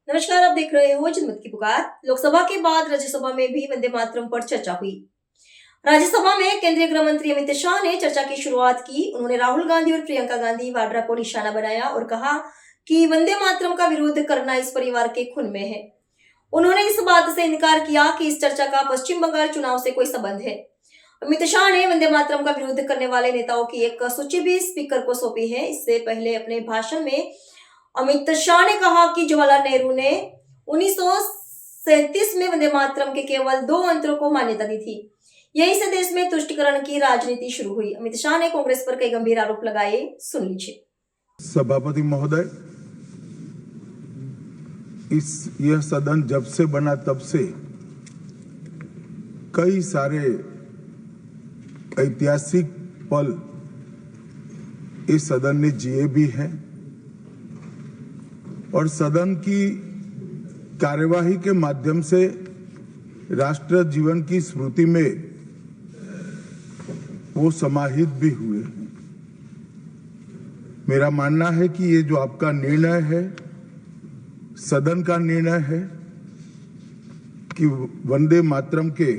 नमस्कार, आप देख रहे हो जनमत की पुकार। लोकसभा के बाद राज्यसभा में भी वंदे मातरम पर चर्चा हुई। राज्यसभा में केंद्रीय गृह मंत्री अमित शाह ने चर्चा की शुरुआत की। उन्होंने राहुल गांधी और प्रियंका गांधी वाड्रा को निशाना बनाया और कहा कि वंदे मातरम का विरोध करना इस परिवार के खून में है। उन्होंने इस बात से इनकार किया कि इस चर्चा का पश्चिम बंगाल चुनाव से कोई संबंध है। अमित शाह ने वंदे मातरम का विरोध करने वाले नेताओं की एक सूची भी स्पीकर को सौंपी है। इससे पहले अपने भाषण में अमित शाह ने कहा कि जवाहरलाल नेहरू ने 1937 में वंदे मातरम के केवल 2 अंतरों को मान्यता दी थी। यहीं से देश में तुष्टीकरण की राजनीति शुरू हुई। अमित शाह ने कांग्रेस पर कई गंभीर आरोप लगाए। सुन लीजिए। सभापति महोदय, यह सदन जब से बना तब से कई सारे ऐतिहासिक पल इस सदन ने जिए भी हैं और सदन की कार्यवाही के माध्यम से राष्ट्र जीवन की स्मृति में वो समाहित भी हुए हैं। मेरा मानना है कि ये जो आपका निर्णय है, सदन का निर्णय है कि वंदे मातरम के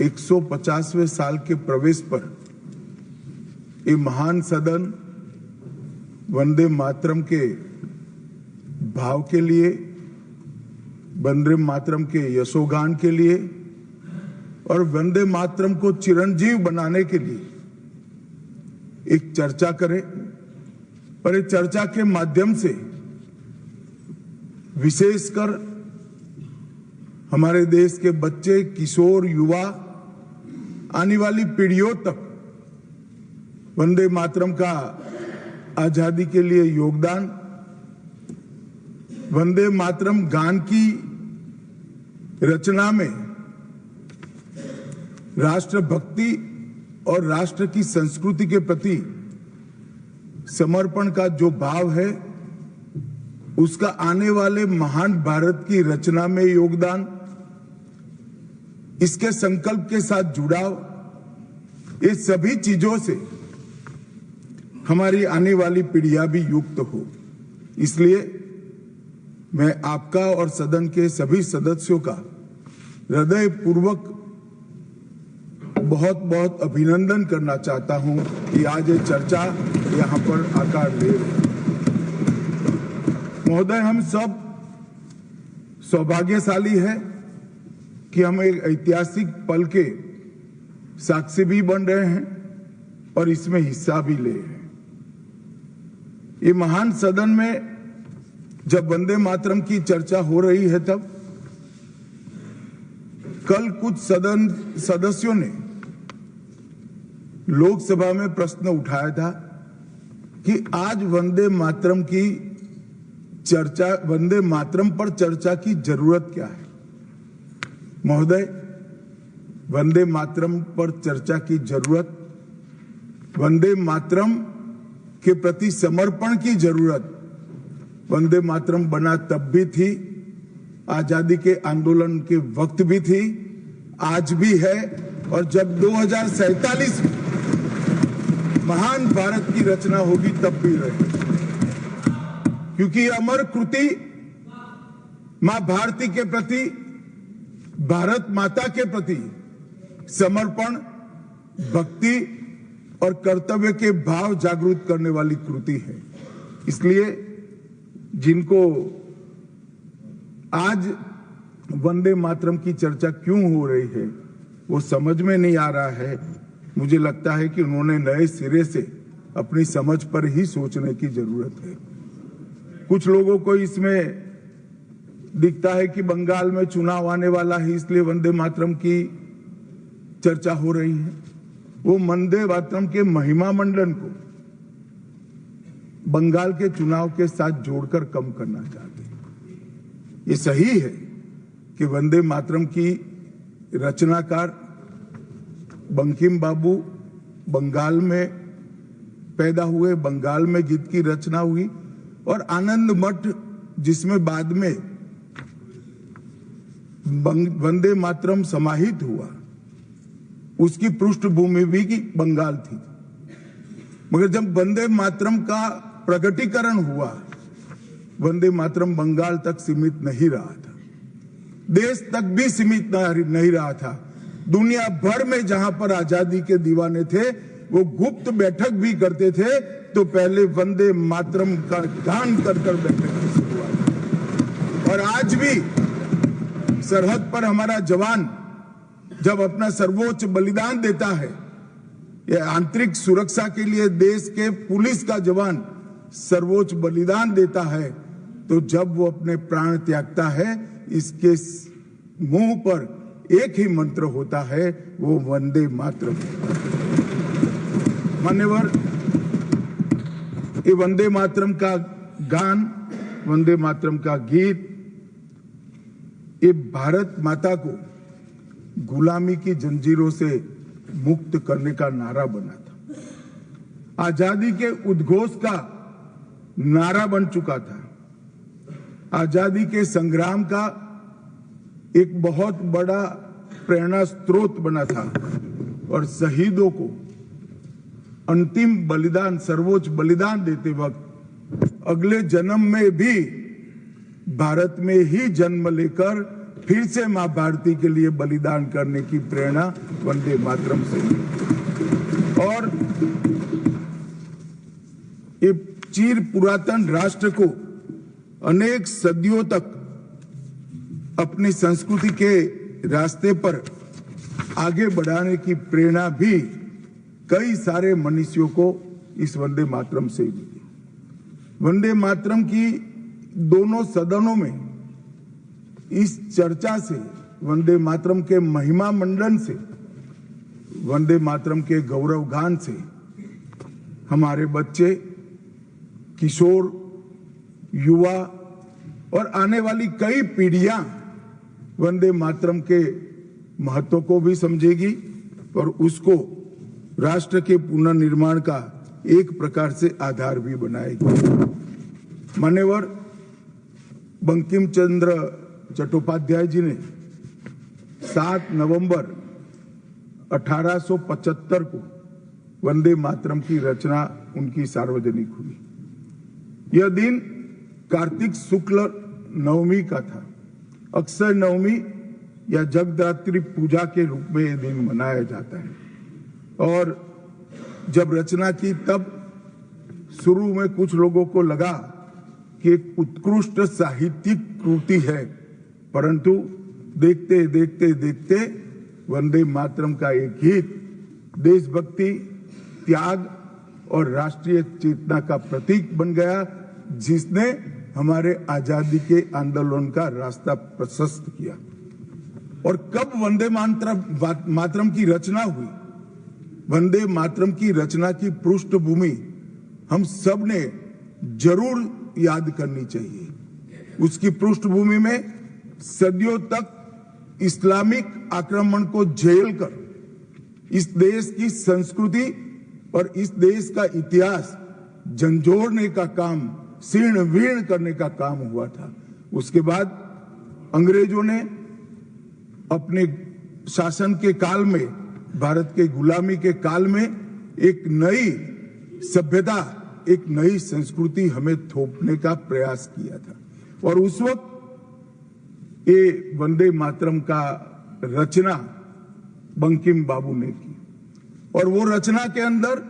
150वें साल के प्रवेश पर ये महान सदन वंदे मातरम के भाव के लिए, वंदे मातरम के यशोगान के लिए और वंदे मातरम को चिरंजीव बनाने के लिए एक चर्चा करें और इस चर्चा के माध्यम से विशेषकर हमारे देश के बच्चे, किशोर, युवा, आने वाली पीढ़ियों तक वंदे मातरम का आजादी के लिए योगदान, वंदे मातरम गान की रचना में राष्ट्रभक्ति और राष्ट्र की संस्कृति के प्रति समर्पण का जो भाव है, उसका आने वाले महान भारत की रचना में योगदान, इसके संकल्प के साथ जुड़ाव, ये सभी चीजों से हमारी आने वाली पीढ़ियां भी युक्त हो। इसलिए मैं आपका और सदन के सभी सदस्यों का हृदय पूर्वक बहुत बहुत अभिनंदन करना चाहता हूं कि आज ये चर्चा यहां पर आकार ले रही है। महोदय, हम सब सौभाग्यशाली हैं कि हम एक ऐतिहासिक पल के साक्षी भी बन रहे हैं और इसमें हिस्सा भी ले रहे हैं। ये महान सदन में जब वंदे मातरम की चर्चा हो रही है, तब कल कुछ सदन सदस्यों ने लोकसभा में प्रश्न उठाया था कि आज वंदे मातरम की चर्चा, वंदे मातरम पर चर्चा की जरूरत क्या है। महोदय, वंदे मातरम पर चर्चा की जरूरत, वंदे मातरम के प्रति समर्पण की जरूरत वंदे मातरम बना तब भी थी, आजादी के आंदोलन के वक्त भी थी, आज भी है और जब 2047 में महान भारत की रचना होगी तब भी रहे। क्योंकि अमर कृति मां भारती के प्रति, भारत माता के प्रति समर्पण, भक्ति और कर्तव्य के भाव जागृत करने वाली कृति है। इसलिए जिनको आज वंदे मातरम की चर्चा क्यों हो रही है वो समझ में नहीं आ रहा है। मुझे लगता है कि उन्होंने नए सिरे से अपनी समझ पर ही सोचने की जरूरत है। कुछ लोगों को इसमें दिखता है कि बंगाल में चुनाव आने वाला है, इसलिए वंदे मातरम की चर्चा हो रही है। वो वंदे मातरम के महिमा मंडन को बंगाल के चुनाव के साथ जोड़कर कम करना चाहते हैं। ये सही है कि वंदे मातरम की रचनाकार बंकिम बाबू बंगाल में पैदा हुए, बंगाल में गीत की रचना हुई और आनंद मठ, जिसमें बाद में वंदे मातरम समाहित हुआ, उसकी पृष्ठभूमि भी की बंगाल थी। मगर जब वंदे मातरम का प्रकटीकरण हुआ वंदे मातरम बंगाल तक सीमित नहीं रहा था, देश तक भी सीमित नहीं रहा था। दुनिया भर में जहां पर आजादी के दीवाने थे वो गुप्त बैठक भी करते थे तो पहले वंदे मातरम का गान कर बैठक की शुरुआत। और आज भी सरहद पर हमारा जवान जब अपना सर्वोच्च बलिदान देता है, ये आंतरिक सुरक्षा के लिए देश के पुलिस का जवान सर्वोच्च बलिदान देता है, तो जब वो अपने प्राण त्यागता है इसके मुंह पर एक ही मंत्र होता है, वो वंदे मातरम। मान्यवर, ये वंदे मातरम का गान, वंदे मातरम का गीत, ये भारत माता को गुलामी की जंजीरों से मुक्त करने का नारा बना था, आजादी के उद्घोष का नारा बन चुका था, आजादी के संग्राम का एक बहुत बड़ा प्रेरणा स्रोत बना था। और शहीदों को अंतिम बलिदान, सर्वोच्च बलिदान देते वक्त अगले जन्म में भी भारत में ही जन्म लेकर फिर से मां भारती के लिए बलिदान करने की प्रेरणा वंदे मातरम से। और ये चिर पुरातन राष्ट्र को अनेक सदियों तक अपनी संस्कृति के रास्ते पर आगे बढ़ाने की प्रेरणा भी कई सारे मनुष्यों को इस वंदे मातरम से मिली। वंदे मातरम की दोनों सदनों में इस चर्चा से, वंदे मातरम के महिमा मंडन से, वंदे मातरम के गौरव गान से हमारे बच्चे, किशोर, युवा और आने वाली कई पीढ़ियां वंदे मातरम के महत्व को भी समझेगी और उसको राष्ट्र के पुनर्निर्माण का एक प्रकार से आधार भी बनाएगी। मान्यवर, बंकिम चंद्र चट्टोपाध्याय जी ने 7 नवंबर 1875 को वंदे मातरम की रचना उनकी सार्वजनिक हुई। यह दिन कार्तिक शुक्ल नवमी का था। अक्षय नवमी या जगदात्री पूजा के रूप में यह दिन मनाया जाता है। और जब रचना की तब शुरू में कुछ लोगों को लगा कि एक उत्कृष्ट साहित्यिक कृति है, परंतु देखते देखते देखते वंदे मातरम का एक गीत देशभक्ति, त्याग और राष्ट्रीय चेतना का प्रतीक बन गया, जिसने हमारे आजादी के आंदोलन का रास्ता प्रशस्त किया। और कब वंदे मातरम की रचना हुई? वंदे मातरम की रचना की पृष्ठभूमि हम सब ने जरूर याद करनी चाहिए। उसकी पृष्ठभूमि में सदियों तक इस्लामिक आक्रमण को झेल कर इस देश की संस्कृति और इस देश का इतिहास झंझोड़ने का काम, शीर्ण वीर्ण करने का काम हुआ था। उसके बाद अंग्रेजों ने अपने शासन के काल में, भारत के गुलामी के काल में एक नई सभ्यता, एक नई संस्कृति हमें थोपने का प्रयास किया था। और उस वक्त ये वंदे मातरम का रचना बंकिम बाबू ने की और वो रचना के अंदर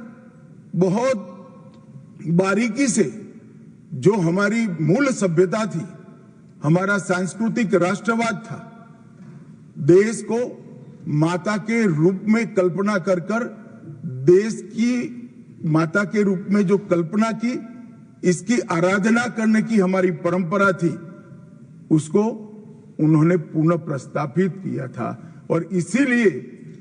बहुत बारीकी से जो हमारी मूल सभ्यता थी, हमारा सांस्कृतिक राष्ट्रवाद था, देश को माता के रूप में कल्पना कर देश की माता के रूप में जो कल्पना की, इसकी आराधना करने की हमारी परंपरा थी, उसको उन्होंने पुनः प्रस्तापित किया था। और इसीलिए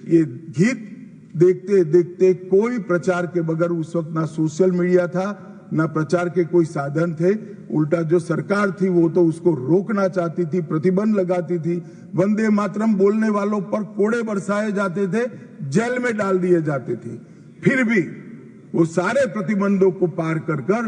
ये गीत देखते देखते कोई प्रचार के बगैर, उस वक्त ना सोशल मीडिया था, ना प्रचार के कोई साधन थे, उल्टा जो सरकार थी वो तो उसको रोकना चाहती थी, प्रतिबंध लगाती थी। वंदे मातरम बोलने वालों पर कोड़े बरसाए जाते थे, जेल में डाल दिए जाते थे। फिर भी वो सारे प्रतिबंधों को पार कर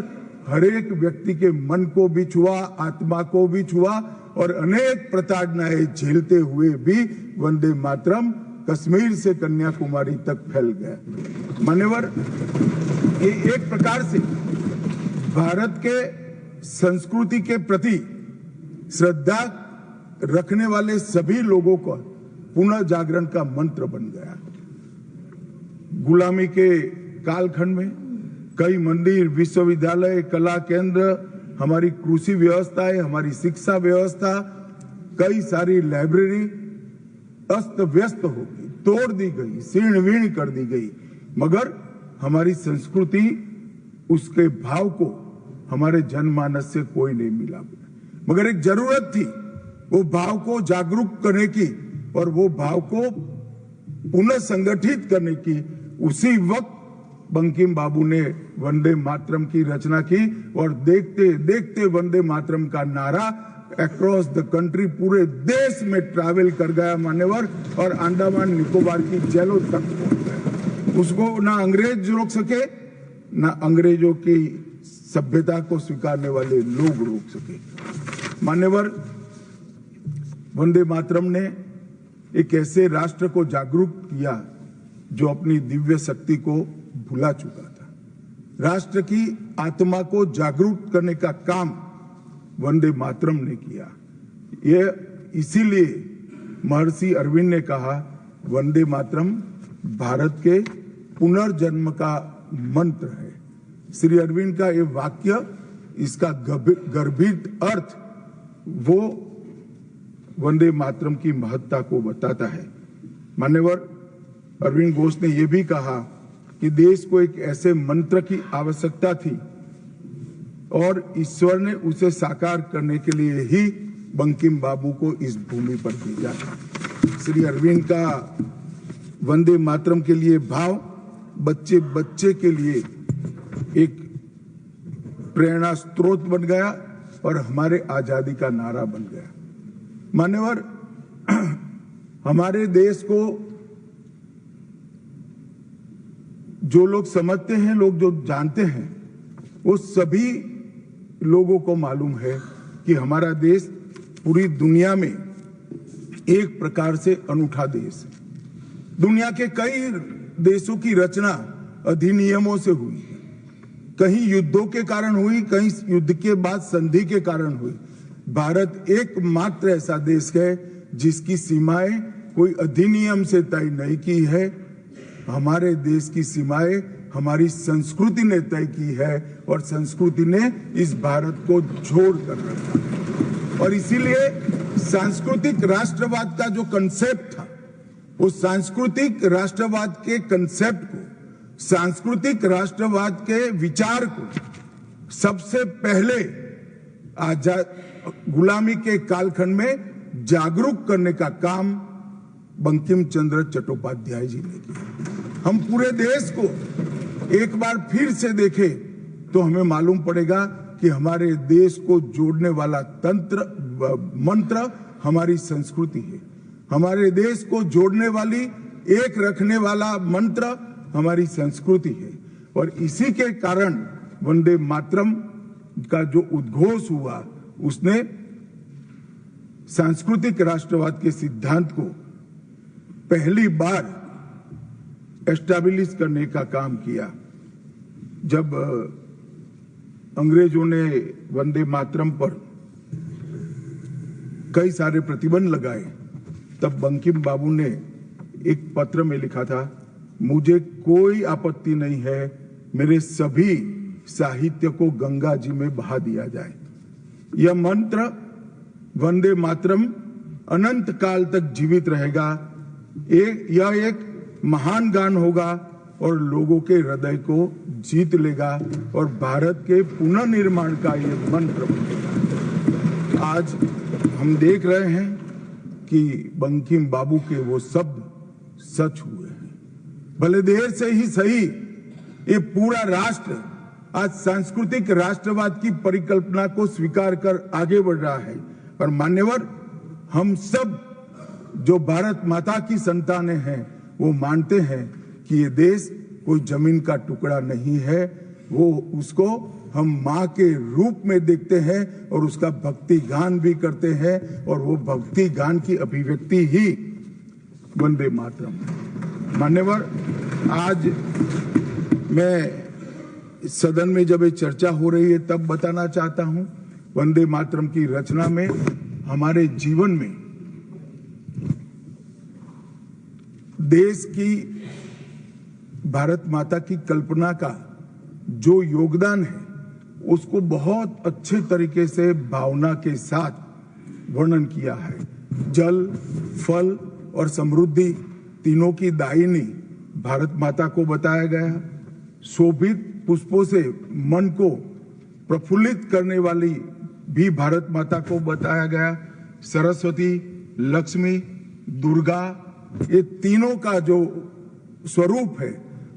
हर एक व्यक्ति के मन को भी छुआ, आत्मा को भी छुआ और अनेक प्रताड़नाएं झेलते हुए भी वंदे मातरम कश्मीर से कन्याकुमारी तक फैल गया। मान्यवर, ये एक प्रकार से भारत के संस्कृति के प्रति श्रद्धा रखने वाले सभी लोगों को पुनः जागरण का मंत्र बन गया। गुलामी के कालखंड में कई मंदिर, विश्वविद्यालय, कला केंद्र, हमारी कृषि व्यवस्थाएं, हमारी शिक्षा व्यवस्था, कई सारी लाइब्रेरी अस्त व्यस्त हो गई, तोड़ दी गई, शीर्ण वीर्ण कर दी गई, मगर हमारी संस्कृति, उसके भाव को हमारे जनमानस से कोई नहीं मिला। मगर एक जरूरत थी वो भाव को जागरूक करने की और वो भाव को पुनः संगठित करने की। उसी वक्त बंकिम बाबू ने वंदे मातरम की रचना की और देखते देखते वंदे मातरम का नारा अक्रॉस द कंट्री, पूरे देश में ट्रैवल कर गया मान्यवर, और अंडमान निकोबार की जेलों तक पहुंच गया। उसको ना अंग्रेज रोक सके, ना अंग्रेजों की सभ्यता को स्वीकारने वाले लोग रोक सके। मान्यवर, वंदे मातरम ने एक ऐसे राष्ट्र को जागरूक किया जो अपनी दिव्य शक्ति को भुला चुका था। राष्ट्र की आत्मा को जागरूक करने का काम वंदे मातरम ने किया। यह इसीलिए महर्षि अरविंद ने कहा, वंदे मातरम भारत के पुनर्जन्म का मंत्र है। श्री अरविंद का ये वाक्य, इसका गर्भित अर्थ वो वंदे मातरम की महत्ता को बताता है। मान्यवर, अरविंद घोष ने यह भी कहा कि देश को एक ऐसे मंत्र की आवश्यकता थी और ईश्वर ने उसे साकार करने के लिए ही बंकिम बाबू को इस भूमि पर भेजा था। श्री अरविंद का वंदे मातरम के लिए भाव बच्चे बच्चे के लिए एक प्रेरणा स्रोत बन गया और हमारे आजादी का नारा बन गया। मान्यवर, हमारे देश को जो लोग समझते हैं, लोग जो जानते हैं, वो सभी लोगों को मालूम है कि हमारा देश पूरी दुनिया में एक प्रकार से अनूठा देश है। दुनिया के कई देशों की रचना अधिनियमों से हुई, कहीं युद्धों के कारण हुई, कहीं युद्ध के बाद संधि के कारण हुई। भारत एकमात्र ऐसा देश है जिसकी सीमाएं कोई अधिनियम से तय नहीं की है। हमारे देश की सीमाएं हमारी संस्कृति ने तय की है और संस्कृति ने इस भारत को जोड़ कर रखा है। और इसीलिए सांस्कृतिक राष्ट्रवाद का जो कंसेप्ट था, उस सांस्कृतिक राष्ट्रवाद के कंसेप्ट को, सांस्कृतिक राष्ट्रवाद के विचार को सबसे पहले गुलामी के कालखंड में जागरूक करने का काम बंकिम चंद्र चट्टोपाध्याय जी ने किया। हम पूरे देश को एक बार फिर से देखें तो हमें मालूम पड़ेगा कि हमारे देश को जोड़ने वाला मंत्र हमारी संस्कृति है। हमारे देश को जोड़ने वाली, एक रखने वाला मंत्र हमारी संस्कृति है। और इसी के कारण वंदे मातरम का जो उद्घोष हुआ, उसने सांस्कृतिक राष्ट्रवाद के सिद्धांत को पहली बार एस्टैब्लिश करने का काम किया। जब अंग्रेजों ने वंदे मातरम पर कई सारे प्रतिबंध लगाए, तब बंकिम बाबू ने एक पत्र में लिखा था, मुझे कोई आपत्ति नहीं है, मेरे सभी साहित्य को गंगा जी में बहा दिया जाए। यह मंत्र वंदे मातरम अनंत काल तक जीवित रहेगा। यह एक महान गान होगा और लोगों के हृदय को जीत लेगा और भारत के पुनर्निर्माण का यह मंत्र बनेगा। आज हम देख रहे हैं कि बंकिम बाबू के वो शब्द सच हुए हैं। भले देर से ही सही, ये पूरा राष्ट्र आज सांस्कृतिक राष्ट्रवाद की परिकल्पना को स्वीकार कर आगे बढ़ रहा है। और मान्यवर, हम सब जो भारत माता की संतानें हैं, वो मानते हैं कि ये देश कोई जमीन का टुकड़ा नहीं है। वो उसको हम माँ के रूप में देखते हैं और उसका भक्ति गान भी करते हैं, और वो भक्ति गान की अभिव्यक्ति ही वंदे मातरम। मान्यवर, आज मैं सदन में जब ये चर्चा हो रही है तब बताना चाहता हूं, वंदे मातरम की रचना में हमारे जीवन में देश की, भारत माता की कल्पना का जो योगदान है उसको बहुत अच्छे तरीके से भावना के साथ वर्णन किया है। जल, फल और समृद्धि तीनों की दायिनी भारत माता को बताया गया। शोभित पुष्पों से मन को प्रफुल्लित करने वाली भी भारत माता को बताया गया। सरस्वती, लक्ष्मी, दुर्गा, ये तीनों का जो स्वरूप है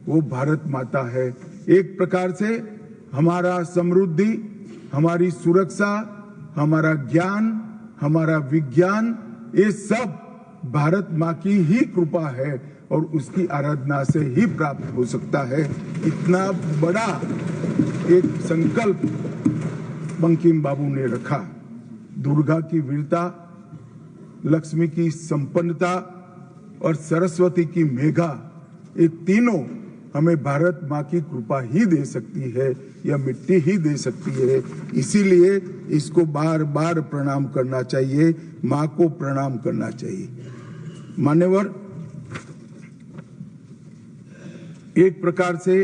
वो भारत माता है। एक प्रकार से हमारा समृद्धि, हमारी सुरक्षा, हमारा ज्ञान, हमारा विज्ञान, ये सब भारत माँ की ही कृपा है और उसकी आराधना से ही प्राप्त हो सकता है। इतना बड़ा एक संकल्प बंकिम बाबू ने रखा। दुर्गा की वीरता, लक्ष्मी की संपन्नता और सरस्वती की मेघा, ये तीनों हमें भारत माँ की कृपा ही दे सकती है या मिट्टी ही दे सकती है। इसीलिए इसको बार बार प्रणाम करना चाहिए, माँ को प्रणाम करना चाहिए। मान्यवर, एक प्रकार से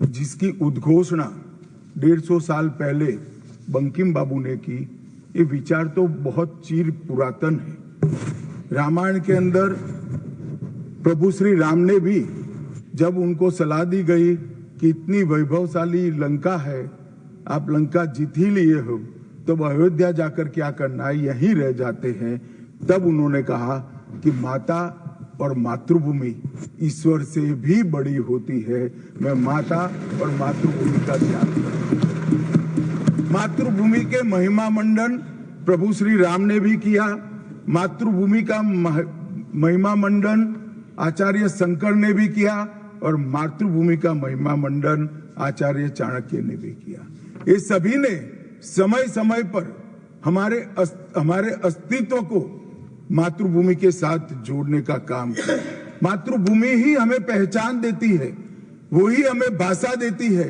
जिसकी उद्घोषणा 150 साल पहले बंकिम बाबू ने की, ये विचार तो बहुत चिर पुरातन है। रामायण के अंदर प्रभु श्री राम ने भी जब उनको सलाह दी गई कि इतनी वैभवशाली लंका है, आप लंका जीत ही लिए हो, तो अयोध्या जाकर क्या करना है, यहीं रह जाते हैं। तब उन्होंने कहा कि माता और मातृभूमि ईश्वर से भी बड़ी होती है। मैं माता और मातृभूमि का ध्यान रखूं। मातृभूमि के महिमा मंडन प्रभु श्री राम ने भी किया। मातृभूमि का महिमा मंडन आचार्य शंकर ने भी किया और मातृभूमि का महिमा मंडन आचार्य चाणक्य ने भी किया। ये सभी ने समय समय पर हमारे अस्तित्व को मातृभूमि के साथ जोड़ने का काम किया। मातृभूमि ही हमें पहचान देती है, वो ही हमें भाषा देती है,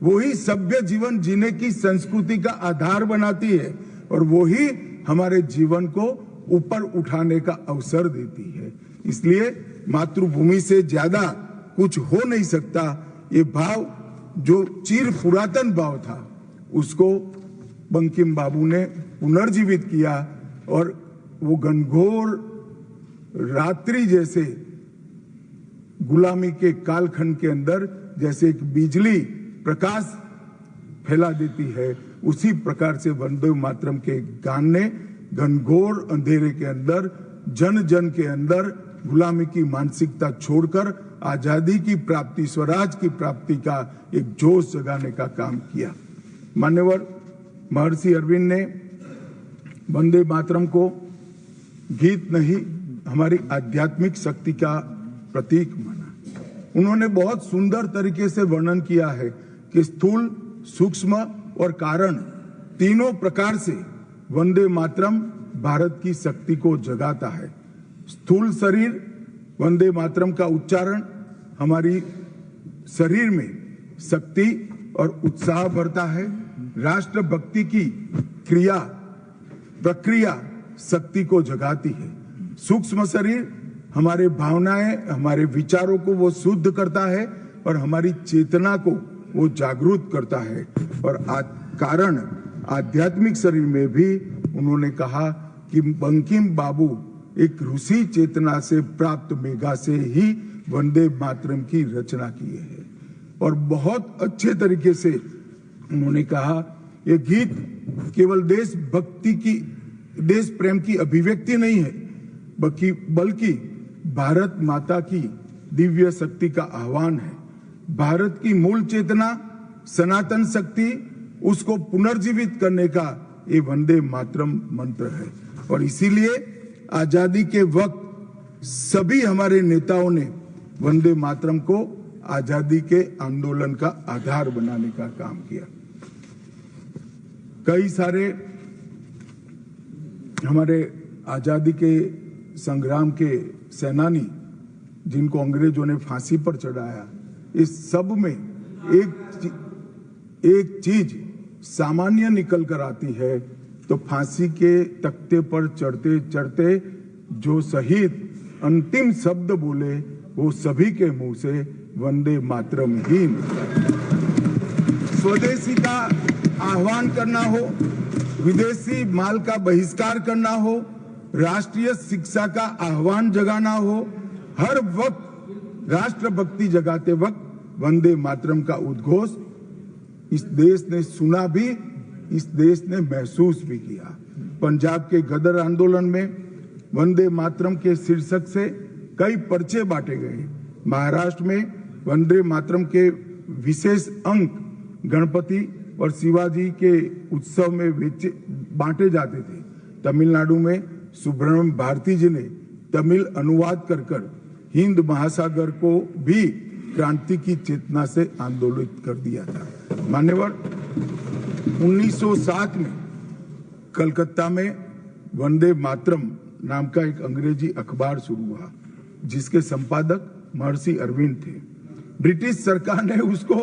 वो ही सभ्य जीवन जीने की संस्कृति का आधार बनाती है और वो ही हमारे जीवन को ऊपर उठाने का अवसर देती है। इसलिए मातृभूमि से ज्यादा कुछ हो नहीं सकता। ये भाव जो चिर पुरातन भाव था उसको बंकिम बाबू ने पुनर्जीवित किया और वो घनघोर रात्रि जैसे गुलामी के कालखंड के अंदर जैसे एक बिजली प्रकाश फैला देती है, उसी प्रकार से वंदे मातरम के गान ने घनघोर अंधेरे के अंदर, जन जन के अंदर गुलामी की मानसिकता छोड़कर आजादी की प्राप्ति, स्वराज की प्राप्ति का एक जोश जगाने का काम किया। मान्यवर, महर्षि अरविंद ने वंदे मातरम को गीत नहीं, हमारी आध्यात्मिक शक्ति का प्रतीक माना। उन्होंने बहुत सुंदर तरीके से वर्णन किया है कि स्थूल, सूक्ष्म और कारण तीनों प्रकार से वंदे मातरम भारत की शक्ति को जगाता है। स्थूल शरीर, वंदे मातरम का उच्चारण हमारी शरीर में शक्ति और उत्साह भरता है। राष्ट्रभक्ति की क्रिया प्रक्रिया शक्ति को जगाती है। सूक्ष्म शरीर हमारे भावनाएं, हमारे विचारों को वो शुद्ध करता है और हमारी चेतना को वो जागरूक करता है। और कारण आध्यात्मिक शरीर में भी उन्होंने कहा कि बंकिम बाबू एक ऋषि चेतना से प्राप्त मेघा से ही वंदे मातरम की रचना किए हैं। और बहुत अच्छे तरीके से उन्होंने कहा ये गीत केवल देशभक्ति की, देश प्रेम की अभिव्यक्ति नहीं है, बल्कि भारत माता की दिव्य शक्ति का आह्वान है। भारत की मूल चेतना, सनातन शक्ति, उसको पुनर्जीवित करने का ये वंदे मातरम मंत्र है। और इसीलिए आजादी के वक्त सभी हमारे नेताओं ने वंदे मातरम को आजादी के आंदोलन का आधार बनाने का काम किया। कई सारे हमारे आजादी के संग्राम के सेनानी जिनको अंग्रेजों ने फांसी पर चढ़ाया, इस सब में एक चीज सामान्य निकल कर आती है, तो फांसी के तख्ते पर चढ़ते चढ़ते जो शहीद अंतिम शब्द बोले वो सभी के मुंह से वंदे मातरम ही निकला। स्वदेशी का आह्वान करना हो, विदेशी माल का बहिष्कार करना हो, राष्ट्रीय शिक्षा का आह्वान जगाना हो, हर वक्त राष्ट्रभक्ति जगाते वक्त वंदे मातरम का उद्घोष इस देश ने सुना भी, इस देश ने महसूस भी किया। पंजाब के गदर आंदोलन में वंदे मातरम के शीर्षक से कई पर्चे बांटे गए। महाराष्ट्र में वंदे मातरम के विशेष अंक गणपति और शिवाजी के उत्सव में बांटे जाते थे। तमिलनाडु में सुब्रमण्यम भारती जी ने तमिल अनुवाद कर हिंद महासागर को भी क्रांति की चेतना से आंदोलित कर दिया था। मान्यवर, 1907 में कलकत्ता में वंदे मातरम नाम का एक अंग्रेजी अखबार शुरू हुआ, जिसके संपादक महर्षि अरविंद थे। ब्रिटिश सरकार ने उसको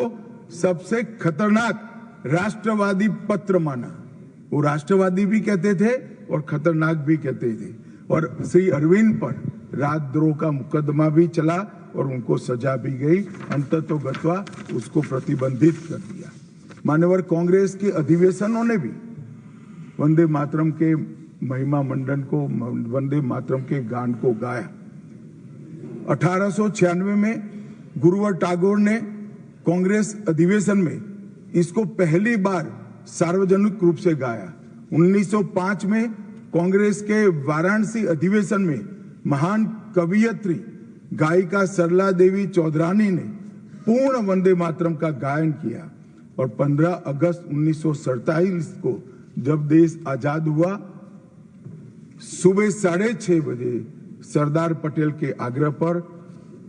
सबसे खतरनाक राष्ट्रवादी पत्र माना। वो राष्ट्रवादी भी कहते थे और खतरनाक भी कहते थे, और श्री अरविंद पर राजद्रोह का मुकदमा भी चला और उनको सजा भी गई। अंततोगत्वा उसको प्रतिबंधित कर दिया। मान्यवर, कांग्रेस के अधिवेशनों ने भी वंदे मातरम के महिमा मंडन को, वंदे मातरम के गान को गाया। 1896 में गुरुवर टैगोर ने कांग्रेस अधिवेशन में इसको पहली बार सार्वजनिक रूप से गाया। 1905 में कांग्रेस के वाराणसी अधिवेशन में महान कवियत्री गायिका सरला देवी चौधरानी ने पूर्ण वंदे मातरम का गायन किया। और 15 अगस्त 1947 को जब देश आजाद हुआ, सुबह 6:30 बजे सरदार पटेल के आग्रह पर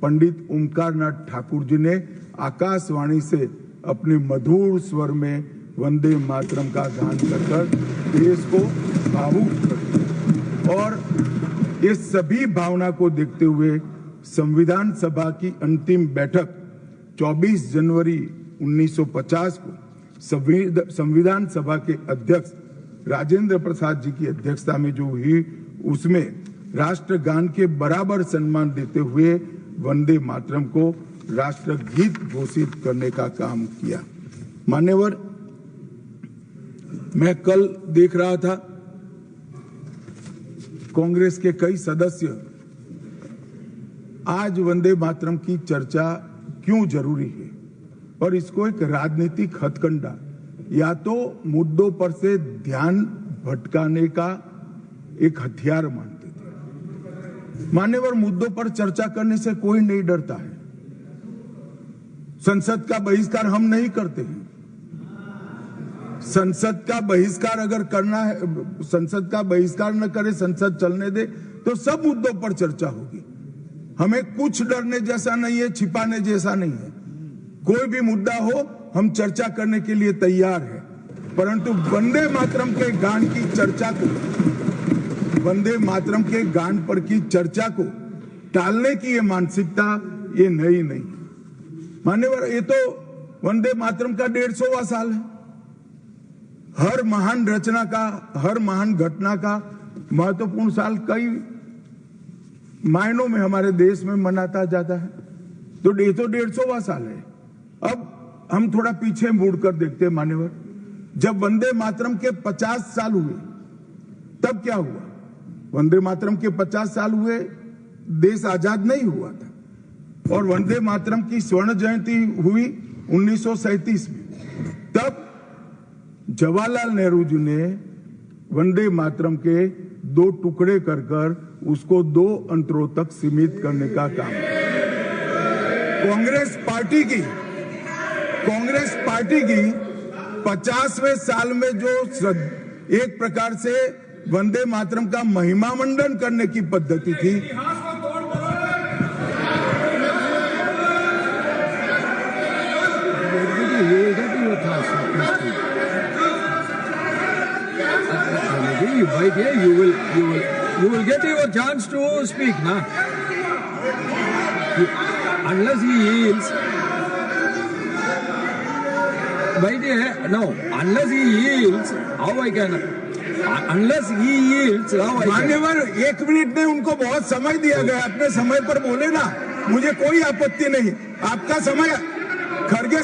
पंडित ओमकारनाथ ठाकुर जी ने आकाशवाणी से अपने मधुर स्वर में वंदे मातरम का गान कर देश को भावुक कर दिया। और इस सभी भावना को देखते हुए संविधान सभा की अंतिम बैठक 24 जनवरी 1950 को संविधान सभा के अध्यक्ष राजेंद्र प्रसाद जी की अध्यक्षता में जो हुई, उसमें राष्ट्रगान के बराबर सम्मान देते हुए वंदे मातरम को राष्ट्रगीत घोषित करने का काम किया। मान्यवर, मैं कल देख रहा था कांग्रेस के कई सदस्य आज वंदे मातरम की चर्चा क्यों जरूरी है और इसको एक राजनीतिक हथकंडा या तो मुद्दों पर से ध्यान भटकाने का एक हथियार मानते थे। मान्यवर, मुद्दों पर चर्चा करने से कोई नहीं डरता है। संसद का बहिष्कार हम नहीं करते हैं। संसद का बहिष्कार अगर करना है, संसद का बहिष्कार न करे, संसद चलने दे, तो सब मुद्दों पर चर्चा होगी। हमें कुछ डरने जैसा नहीं है, छिपाने जैसा नहीं है। कोई भी मुद्दा हो, हम चर्चा करने के लिए तैयार है। परंतु वंदे मातरम के गान की चर्चा को, वंदे मातरम के गान पर की चर्चा को टालने की ये मानसिकता ये नई नहीं है। मान्यवर, ये तो वंदे मातरम का 150वां साल है। हर महान रचना का, हर महान घटना का महत्वपूर्ण साल कई मायनों में हमारे देश में मनाता जाता है। तो ये तो 150वां साल है। अब हम थोड़ा पीछे मुड़कर देखते हैं। मान्यवर, जब वंदे मातरम के 50 साल हुए तब क्या हुआ? वंदे मातरम के 50 साल हुए, देश आजाद नहीं हुआ था। और वंदे मातरम की स्वर्ण जयंती हुई 1937 में। तब जवाहरलाल नेहरू जी ने वंदे मातरम के 2 टुकड़े कर उसको 2 अंतरों तक सीमित करने का काम किया। कांग्रेस पार्टी की 50वें साल में जो एक प्रकार से वंदे मातरम का महिमा मंडन करने की पद्धति थी, you will get your chance to speak, na? Unless he yields, my dear, no, unless he yields, how I can, unless he yields, how I can. मान्यवर 1 मिनट में उनको बहुत समय दिया गया, अपने समय पर बोले ना, मुझे कोई आपत्ति नहीं। आपका समय, खड़गे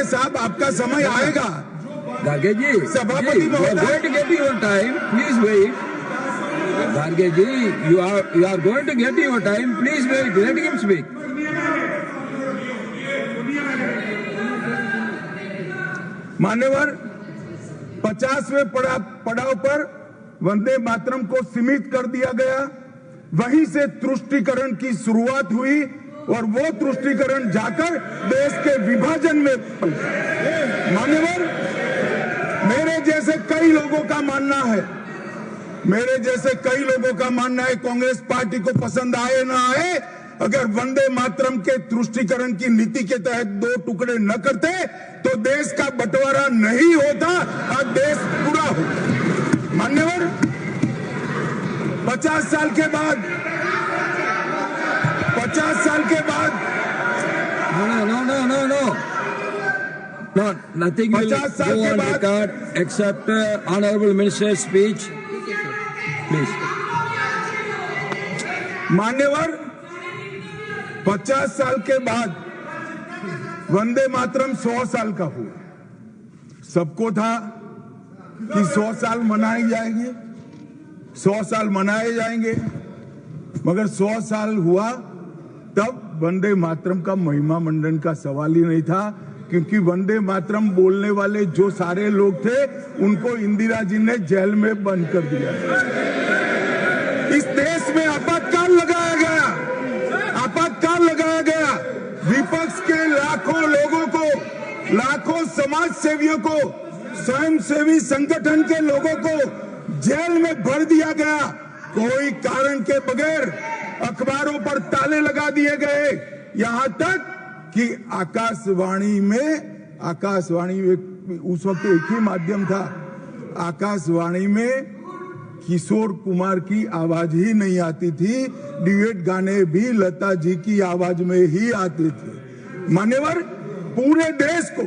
साहब आपका समय आएगा। Garge ji, सभापति you are महोदय, going to get your time, please wait. Garge ji, you are going to get your time, please wait, let him speak. मान्यवर 50वें पड़ाव पर वंदे मातरम को सीमित कर दिया गया, वहीं से तुष्टीकरण की शुरुआत हुई और वो तुष्टीकरण जाकर देश के विभाजन में मान्यवर मेरे जैसे कई लोगों का मानना है, कांग्रेस पार्टी को पसंद आए ना आए, अगर वंदे मातरम के तुष्टीकरण की नीति के तहत 2 टुकड़े न करते तो देश का बंटवारा नहीं होता और देश पूरा हो। मान्यवर 50 साल के बाद No, nothing will go 50 साल के on बाद record except Honorable Minister's speech. Please. मान्यवर 50 साल के बाद वंदे मातरम 100 साल का हुआ। सबको था कि 100 साल मनाए जाएंगे, मगर 100 साल हुआ तब वंदे मातरम का महिमा मंडन का सवाल ही नहीं था, क्योंकि वंदे मातरम बोलने वाले जो सारे लोग थे उनको इंदिरा जी ने जेल में बंद कर दिया। इस देश में आपातकाल लगाया गया, विपक्ष के लाखों लोगों को, लाखों समाज सेवियों को, स्वयंसेवी संगठन के लोगों को जेल में भर दिया गया, कोई कारण के बगैर अखबारों पर ताले लगा दिए गए, यहां तक कि आकाशवाणी में उस वक्त एक ही माध्यम था, आकाशवाणी में किशोर कुमार की आवाज ही नहीं आती थी, ड्यूएट गाने भी लता जी की आवाज में ही आते थे। मान्यवर पूरे देश को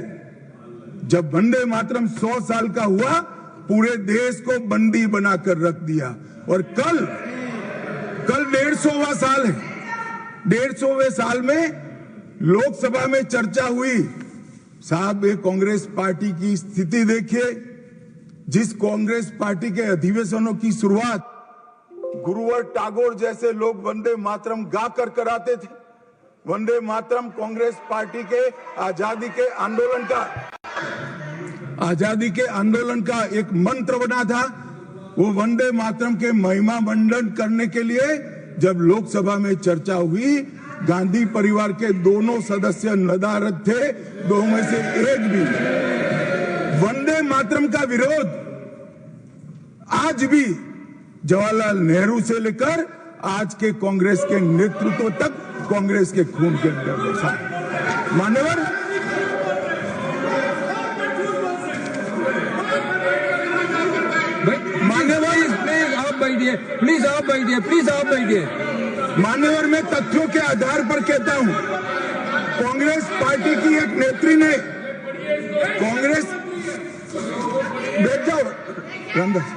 जब वंदे मातरम 100 साल का हुआ, पूरे देश को बंदी बनाकर रख दिया। और कल 150वां साल है, 150वें साल में लोकसभा में चर्चा हुई। साहब ये कांग्रेस पार्टी की स्थिति देखिए, जिस कांग्रेस पार्टी के अधिवेशनों की शुरुआत गुरुवर टागोर जैसे लोग वंदे मातरम गा कर कराते थे। वंदे मातरम कांग्रेस पार्टी के आजादी के आंदोलन का एक मंत्र बना था। वो वंदे मातरम के महिमा मंडन करने के लिए जब लोकसभा में चर्चा हुई, गांधी परिवार के दोनों सदस्य नदारद थे, दो में से एक भी। वंदे मातरम का विरोध आज भी जवाहरलाल नेहरू से लेकर आज के कांग्रेस के नेतृत्व तक कांग्रेस के खून के अंदर बसा। मान्यवर प्लीज आप बैठिए। मान्यवर मैं तथ्यों के आधार पर कहता हूं, कांग्रेस पार्टी की एक नेत्री ने बैठ जाओ रामदास।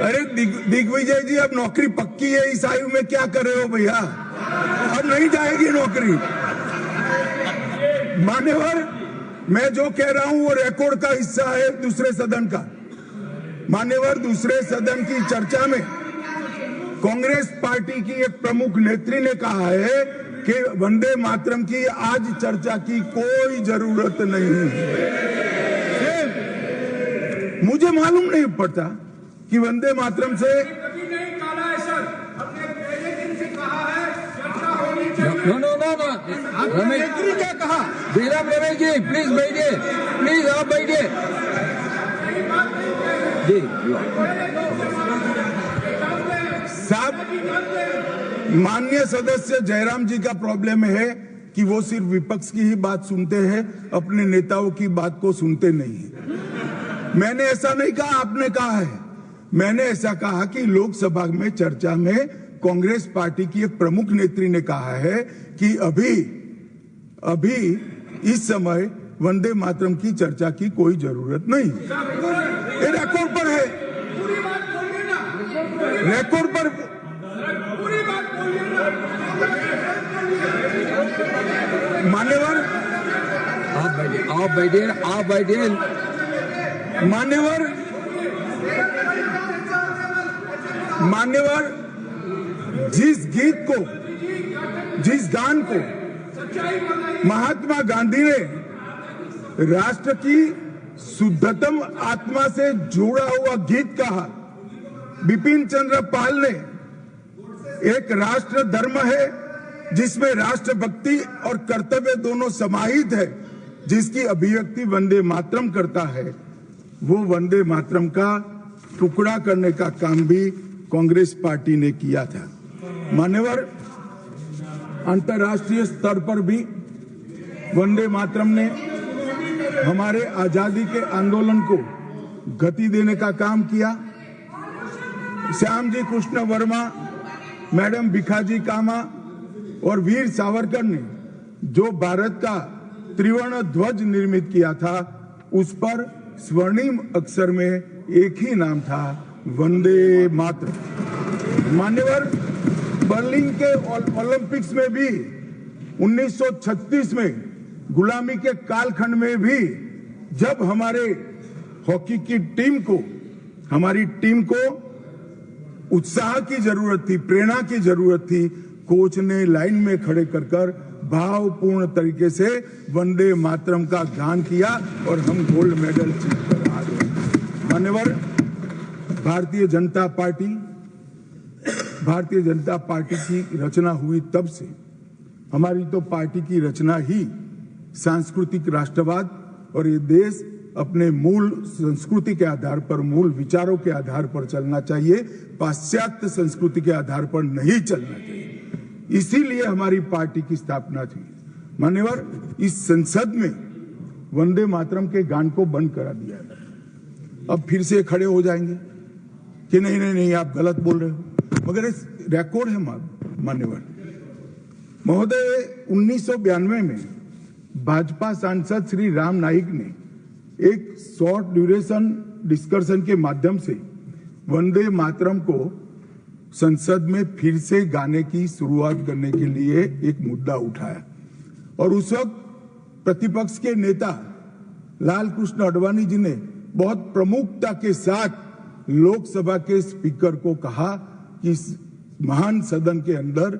अरे दिग्विजय जी, अब नौकरी पक्की है, इस आयु में क्या कर रहे हो भैया? अब नहीं जाएगी नौकरी। मान्यवर मैं जो कह रहा हूं वो रिकॉर्ड का हिस्सा है दूसरे सदन का। मान्यवर दूसरे सदन की चर्चा में कांग्रेस पार्टी की एक प्रमुख नेत्री ने कहा है कि वंदे मातरम की आज चर्चा की कोई जरूरत नहीं है। मुझे मालूम नहीं पड़ता कि वंदे मातरम से नो रमेश क्या कहा? जयराम रमेश जी प्लीज बैठिए, प्लीज आप बैठिए जी। साहब माननीय सदस्य जयराम जी का प्रॉब्लम है कि वो सिर्फ विपक्ष की ही बात सुनते हैं, अपने नेताओं की बात को सुनते नहीं है। मैंने ऐसा नहीं कहा, आपने कहा है। मैंने ऐसा कहा कि लोकसभा में चर्चा में कांग्रेस पार्टी की एक प्रमुख नेत्री ने कहा है कि अभी इस समय वंदे मातरम की चर्चा की कोई जरूरत नहीं। ये रिकॉर्ड पर है, रिकॉर्ड पर। मान्यवर आप बैठिए। मान्यवर, जिस गान को महात्मा गांधी ने राष्ट्र की शुद्धतम आत्मा से जुड़ा हुआ गीत कहा, बिपिन चंद्र पाल ने एक राष्ट्र धर्म है जिसमें राष्ट्रभक्ति और कर्तव्य दोनों समाहित है, जिसकी अभिव्यक्ति वंदे मातरम करता है, वो वंदे मातरम का टुकड़ा करने का काम भी कांग्रेस पार्टी ने किया था। मान्यवर, अंतर्राष्ट्रीय स्तर पर भी वंदे मातरम ने हमारे आजादी के आंदोलन को गति देने का काम किया। श्यामजी कृष्ण वर्मा, मैडम भिखाजी कामा और वीर सावरकर ने जो भारत का त्रिवर्ण ध्वज निर्मित किया था, उस पर स्वर्णिम अक्षर में एक ही नाम था, वंदे मातरम। मान्यवर, बर्लिन के ओलंपिक्स में भी 1936 में गुलामी के कालखंड में भी जब हमारे हॉकी की हमारी टीम को उत्साह की जरूरत थी, प्रेरणा की जरूरत थी, कोच ने लाइन में खड़े कर भावपूर्ण तरीके से वंदे मातरम का गान किया और हम गोल्ड मेडल जीत कर आ गए। मान्यवर, भारतीय जनता पार्टी की रचना हुई तब से हमारी तो पार्टी की रचना ही सांस्कृतिक राष्ट्रवाद और ये देश अपने मूल संस्कृति के आधार पर, मूल विचारों के आधार पर चलना चाहिए, पाश्चात्य संस्कृति के आधार पर नहीं चलना चाहिए। इसीलिए हमारी पार्टी की स्थापना थी। मान्यवर, इस संसद में वंदे मातरम के गान को बंद करा दिया है। अब फिर से खड़े हो जाएंगे कि नहीं आप गलत बोल रहे हो, मगर इस रिकॉर्ड है मान्यवर महोदय। 1992 में भाजपा सांसद श्री राम नाईक ने एक शॉर्ट ड्यूरेशन डिस्कशन के माध्यम से वंदे मातरम को संसद में फिर से गाने की शुरुआत करने के लिए एक मुद्दा उठाया और उस वक्त प्रतिपक्ष के नेता लाल कृष्ण आडवाणी जी ने बहुत प्रमुखता के साथ लोकसभा के स्पीकर को कहा कि इस महान सदन के अंदर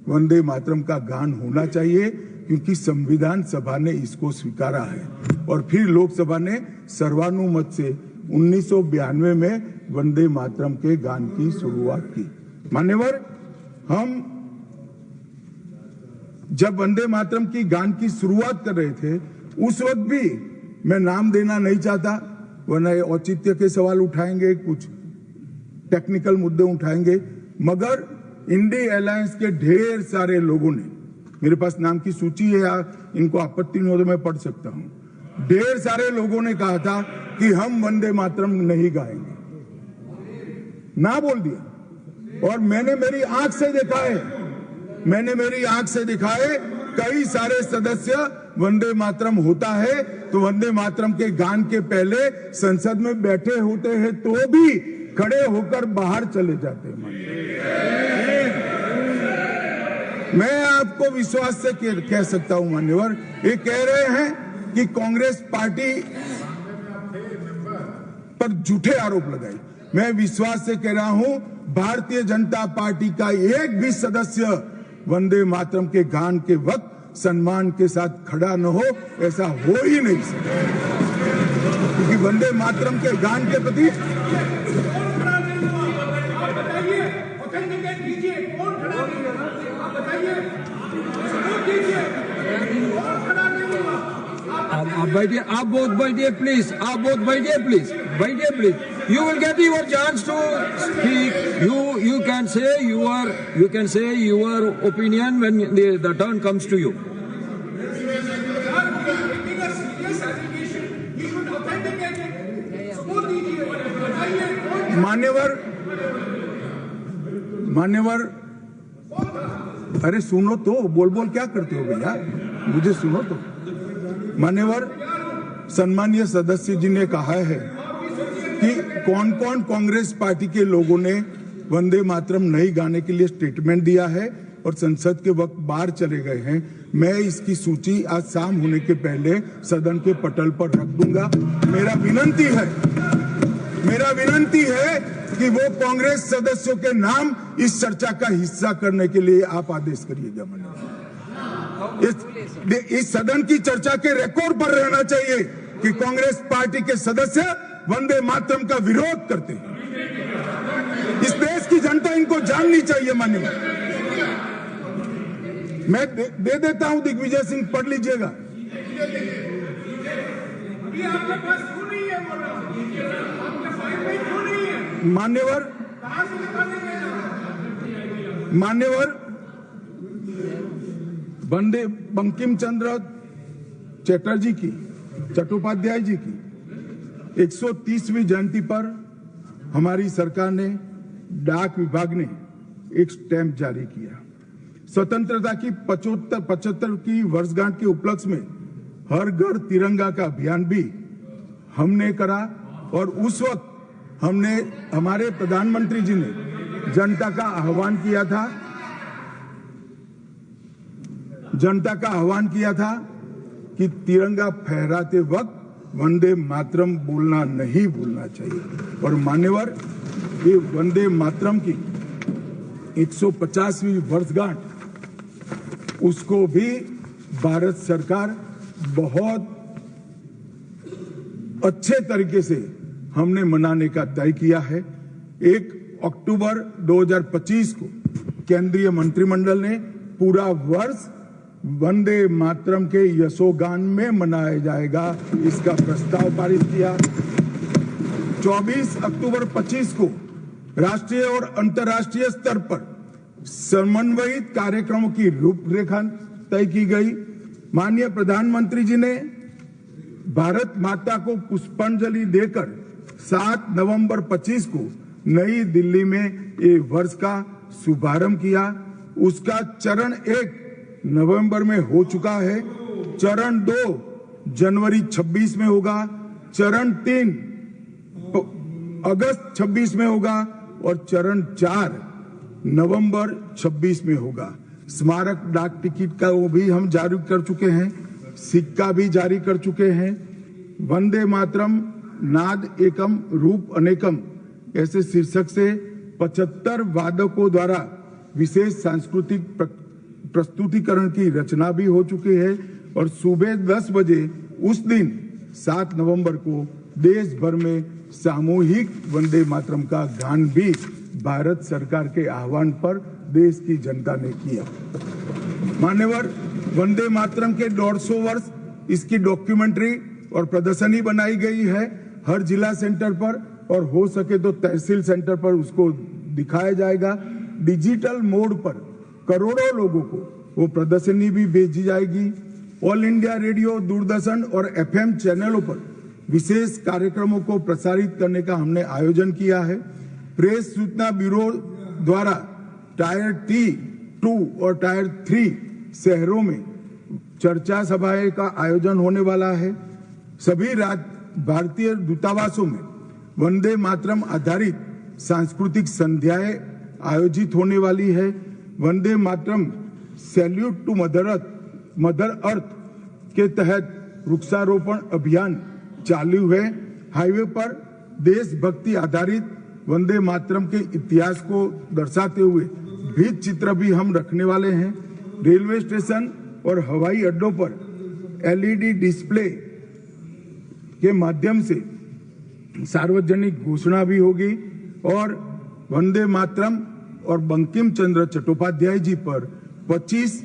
वंदे मातरम का गान होना चाहिए, क्योंकि संविधान सभा ने इसको स्वीकारा है। और फिर लोकसभा ने सर्वानुमत से 1992 में वंदे मातरम के गान की शुरुआत की। मान्यवर, हम जब वंदे मातरम की गान की शुरुआत कर रहे थे, उस वक्त भी मैं नाम देना नहीं चाहता, वरना औचित्य के सवाल उठाएंगे, कुछ टेक्निकल मुद्दे उठाएंगे, मगर इंडी अलायंस के ढेर सारे लोगों ने, मेरे पास नाम की सूची है, इनको आपत्ति नहीं हो तो मैं पढ़ सकता हूं, ढेर सारे लोगों ने कहा था कि हम वंदे मातरम नहीं गाएंगे, ना बोल दिया। और मैंने मेरी आंख से देखा है कई सारे सदस्य वंदे मातरम होता है तो वंदे मातरम के गान के पहले संसद में बैठे होते हैं तो भी खड़े होकर बाहर चले जाते हैं। मैं आपको विश्वास से कह सकता हूं मान्यवर, ये कह रहे हैं कि कांग्रेस पार्टी पर झूठे आरोप लगाए। मैं विश्वास से कह रहा हूं, भारतीय जनता पार्टी का एक भी सदस्य वंदे मातरम के गान के वक्त सम्मान के साथ खड़ा न हो, ऐसा हो ही नहीं सकता, क्योंकि वंदे मातरम के गान के प्रति आप बैठिए, आप बोथ बैठिए please, you will get your chance to speak. You can say your opinion when the turn comes to you. मान्यवर, अरे सुनो तो, बोल बोल क्या करते हो भैया, मुझे सुनो तो। मान्यवर, सम्मानीय सदस्य जी ने कहा है कि कौन कौन कांग्रेस पार्टी के लोगों ने वंदे मातरम नहीं गाने के लिए स्टेटमेंट दिया है और संसद के वक्त बाहर चले गए हैं। मैं इसकी सूची आज शाम होने के पहले सदन के पटल पर रख दूंगा। मेरा विनंती है कि वो कांग्रेस सदस्यों के नाम इस चर्चा का हिस्सा करने के लिए आप आदेश करिएगा। इस सदन की चर्चा के रिकॉर्ड पर रहना चाहिए कि कांग्रेस पार्टी के सदस्य वंदे मातरम का विरोध करते हैं। इस देश की जनता इनको जाननी चाहिए। मान्यवर, मैं दे देता हूं, दिग्विजय सिंह पढ़ लीजिएगा। मान्यवर, वंदे बंकिम चंद्र चटर्जी की, चट्टोपाध्याय जी की 130वीं जयंती पर हमारी सरकार ने, डाक विभाग ने एक स्टैंप जारी किया। स्वतंत्रता की 75 की वर्षगांठ के उपलक्ष्य में हर घर तिरंगा का अभियान भी हमने करा और उस वक्त हमने, हमारे प्रधानमंत्री जी ने जनता का आह्वान किया था कि तिरंगा फहराते वक्त वंदे मातरम बोलना नहीं भूलना चाहिए। और मान्यवर, ये वंदे मातरम की 150वीं वर्षगांठ, उसको भी भारत सरकार बहुत अच्छे तरीके से हमने मनाने का तय किया है। 1 अक्टूबर 2025 को केंद्रीय मंत्रिमंडल ने पूरा वर्ष वंदे मातरम के यशोगान में मनाया जाएगा, इसका प्रस्ताव पारित किया। 24 अक्टूबर 25 को राष्ट्रीय और अंतर्राष्ट्रीय स्तर पर समन्वयित कार्यक्रमों की रूपरेखा तय की गई। माननीय प्रधानमंत्री जी ने भारत माता को पुष्पांजलि देकर 7 नवंबर 25 को नई दिल्ली में ये वर्ष का शुभारंभ किया। उसका चरण 1 नवंबर में हो चुका है, चरण 2 जनवरी 26 में होगा, चरण 3 अगस्त 26 में होगा और चरण 4 नवंबर 26 में होगा। स्मारक डाक टिकट का वो भी हम जारी कर चुके हैं, सिक्का भी जारी कर चुके हैं। वंदे मातरम नाद एकम रूप अनेकम ऐसे शीर्षक से 75 वादकों द्वारा विशेष सांस्कृतिक प्रस्तुतिकरण की रचना भी हो चुकी है और सुबह 10 बजे उस दिन 7 नवंबर को देश भर में सामूहिक वंदे मातरम का गान भी भारत सरकार के आह्वान पर देश की जनता ने किया। मान्यवर, वंदे मातरम के 150 वर्ष, इसकी डॉक्यूमेंट्री और प्रदर्शनी बनाई गई है हर जिला सेंटर पर और हो सके तो तहसील सेंटर पर उसको दिखाया जाएगा। डिजिटल मोड पर करोड़ों लोगों को वो प्रदर्शनी भी भेजी जाएगी। ऑल इंडिया रेडियो, दूरदर्शन और FM चैनलों पर विशेष कार्यक्रमों को प्रसारित करने का हमने आयोजन किया है। प्रेस सूचना ब्यूरो द्वारा टायर T2 और टायर 3 शहरों में चर्चा सभाएं का आयोजन होने वाला है। सभी भारतीय दूतावासों में वंदे मातरम आधारित सांस्कृतिक संध्याएं आयोजित होने वाली है। Vande Mataram salute to mother earth के तहत वृक्षारोपण अभियान चालू है। हाईवे पर देशभक्ति आधारित वंदे मातरम के इतिहास को दर्शाते हुए भित्ति चित्र भी हम रखने वाले हैं। रेलवे स्टेशन और हवाई अड्डों पर LED डिस्प्ले के माध्यम से सार्वजनिक घोषणा भी होगी और वंदे मातरम और बंकिम चंद्र चट्टोपाध्याय जी पर 25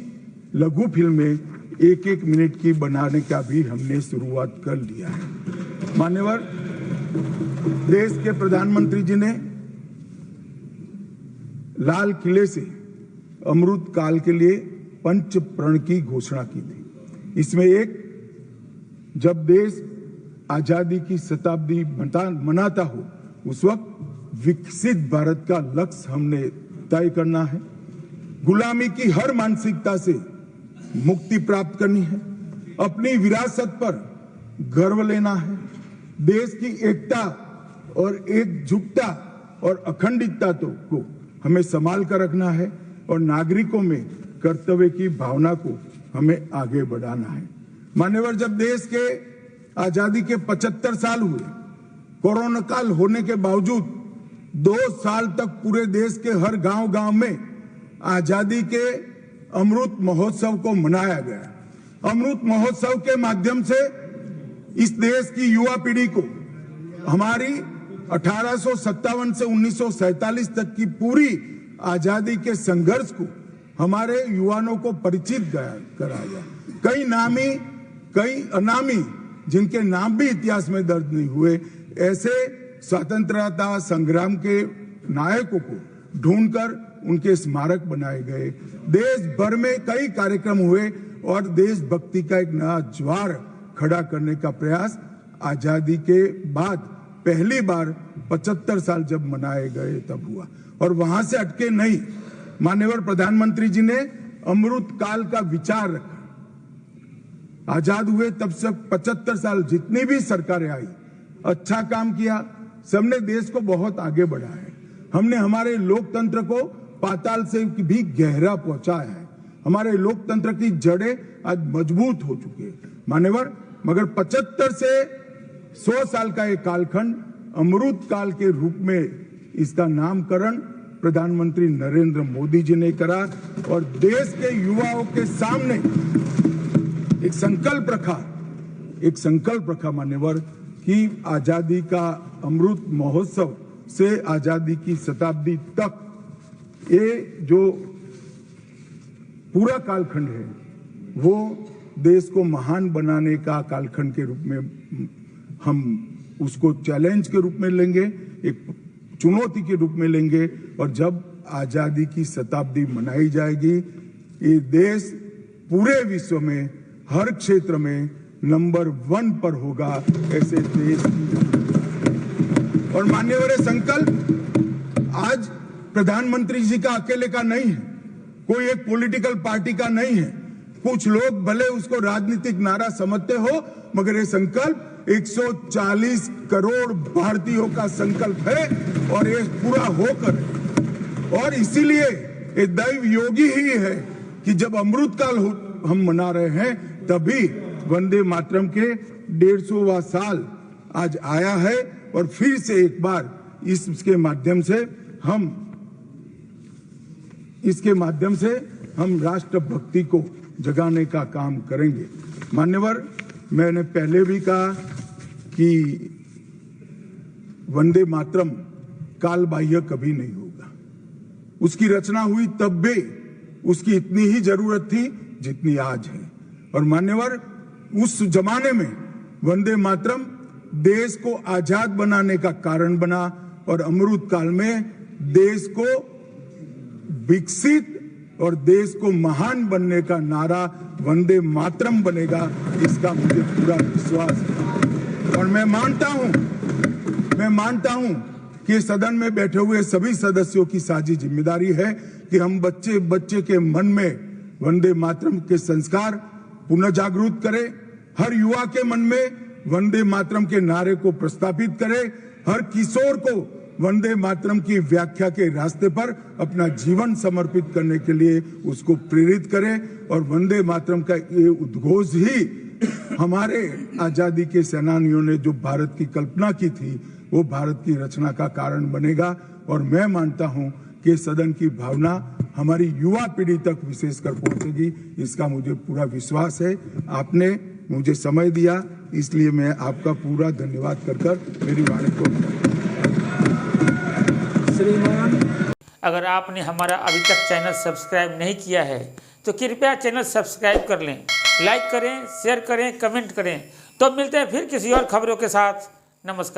लघु फिल्में 1-1 मिनट की बनाने का भी हमने शुरुआत कर लिया है। मान्यवर, देश के प्रधानमंत्री जी ने लाल किले से अमृत काल के लिए पंच प्रण की घोषणा की थी। इसमें एक, जब देश आजादी की शताब्दी मनाता हो उस वक्त विकसित भारत का लक्ष्य हमने तय करना है, गुलामी की हर मानसिकता से मुक्ति प्राप्त करनी है, अपनी विरासत पर गर्व लेना है, देश की एकता और एकजुटता और अखंडितता को हमें संभाल कर रखना है और नागरिकों में कर्तव्य की भावना को हमें आगे बढ़ाना है। मान्यवर, जब देश के आजादी के 75 साल हुए, कोरोना काल होने के बावजूद 2 साल तक पूरे देश के हर गांव-गांव में आजादी के अमृत महोत्सव को मनाया गया। अमृत महोत्सव के माध्यम से इस देश की युवा पीढ़ी को हमारी 1857 से 1947 तक की पूरी आजादी के संघर्ष को हमारे युवाओं को परिचित कराया। कई नामी, कई अनामी, जिनके नाम भी इतिहास में दर्ज नहीं हुए, ऐसे स्वतंत्रता संग्राम के नायकों को ढूंढकर उनके स्मारक बनाए गए। देश भर में कई कार्यक्रम हुए और देशभक्ति का एक नया ज्वार खड़ा करने का प्रयास आजादी के बाद पहली बार 75 साल जब मनाए गए तब हुआ। और वहां से अटके नहीं, माननीय प्रधानमंत्री जी ने अमृत काल का विचार रखा। आजाद हुए तब से 75 साल जितनी भी सरकारें आई, अच्छा काम किया, सबने देश को बहुत आगे बढ़ाया है। हमने हमारे लोकतंत्र को पाताल से भी गहरा पहुंचाया है। हमारे लोकतंत्र की जड़ें आज मजबूत हो चुकी है मान्यवर। मगर 75 से 100 साल का एक कालखंड अमृत काल के रूप में इसका नामकरण प्रधानमंत्री नरेंद्र मोदी जी ने करा और देश के युवाओं के सामने एक संकल्प रखा मान्यवर कि आजादी का अमृत महोत्सव से आजादी की शताब्दी तक ये जो पूरा कालखंड है वो देश को महान बनाने का कालखंड के रूप में हम उसको चैलेंज के रूप में लेंगे, एक चुनौती के रूप में लेंगे। और जब आजादी की शताब्दी मनाई जाएगी, ये देश पूरे विश्व में हर क्षेत्र में नंबर 1 पर होगा। ऐसे देश और मान्यवर संकल्प आज प्रधानमंत्री जी का अकेले का नहीं है, कोई एक पॉलिटिकल पार्टी का नहीं है। कुछ लोग भले उसको राजनीतिक नारा समझते हो, मगर ये संकल्प 140 करोड़ भारतीयों का संकल्प है और ये पूरा होकर, और इसीलिए ये दैव योगी ही है कि जब अमृत काल हम मना रहे हैं तभी वंदे मातरम के 150वां साल आज आया है। और फिर से एक बार इसके माध्यम से हम राष्ट्रभक्ति को जगाने का काम करेंगे। मान्यवर, मैंने पहले भी कहा कि वंदे मातरम काल बाह्य कभी नहीं होगा। उसकी रचना हुई तब भी उसकी इतनी ही जरूरत थी जितनी आज है। और मान्यवर, उस जमाने में वंदे मातरम देश को आजाद बनाने का कारण बना और अमृत काल में देश को विकसित और देश को महान बनने का नारा वंदे मातरम बनेगा, इसका मुझे पूरा विश्वास है। और मैं मानता हूं कि सदन में बैठे हुए सभी सदस्यों की साझी जिम्मेदारी है कि हम बच्चे के मन में वंदे मातरम के संस्कार पुनः जागृत करें, हर युवा के मन में वंदे मातरम के नारे को प्रस्तापित करें, हर किशोर को वंदे मातरम की व्याख्या के रास्ते पर अपना जीवन समर्पित करने के लिए उसको प्रेरित करें। और वंदे मातरम का ये उद्घोष ही हमारे आजादी के सेनानियों ने जो भारत की कल्पना की थी वो भारत की रचना का कारण बनेगा। और मैं मानता हूं कि सदन की भावना हमारी युवा पीढ़ी तक विशेषकर पहुंचेगी, इसका मुझे पूरा विश्वास है। आपने मुझे समय दिया, इसलिए मैं आपका पूरा धन्यवाद कर मेरी वाणी को। श्रीमान, अगर आपने हमारा अभी तक चैनल सब्सक्राइब नहीं किया है तो कृपया चैनल सब्सक्राइब कर लें, लाइक करें, शेयर करें, कमेंट करें। तो मिलते हैं फिर किसी और खबरों के साथ। नमस्कार।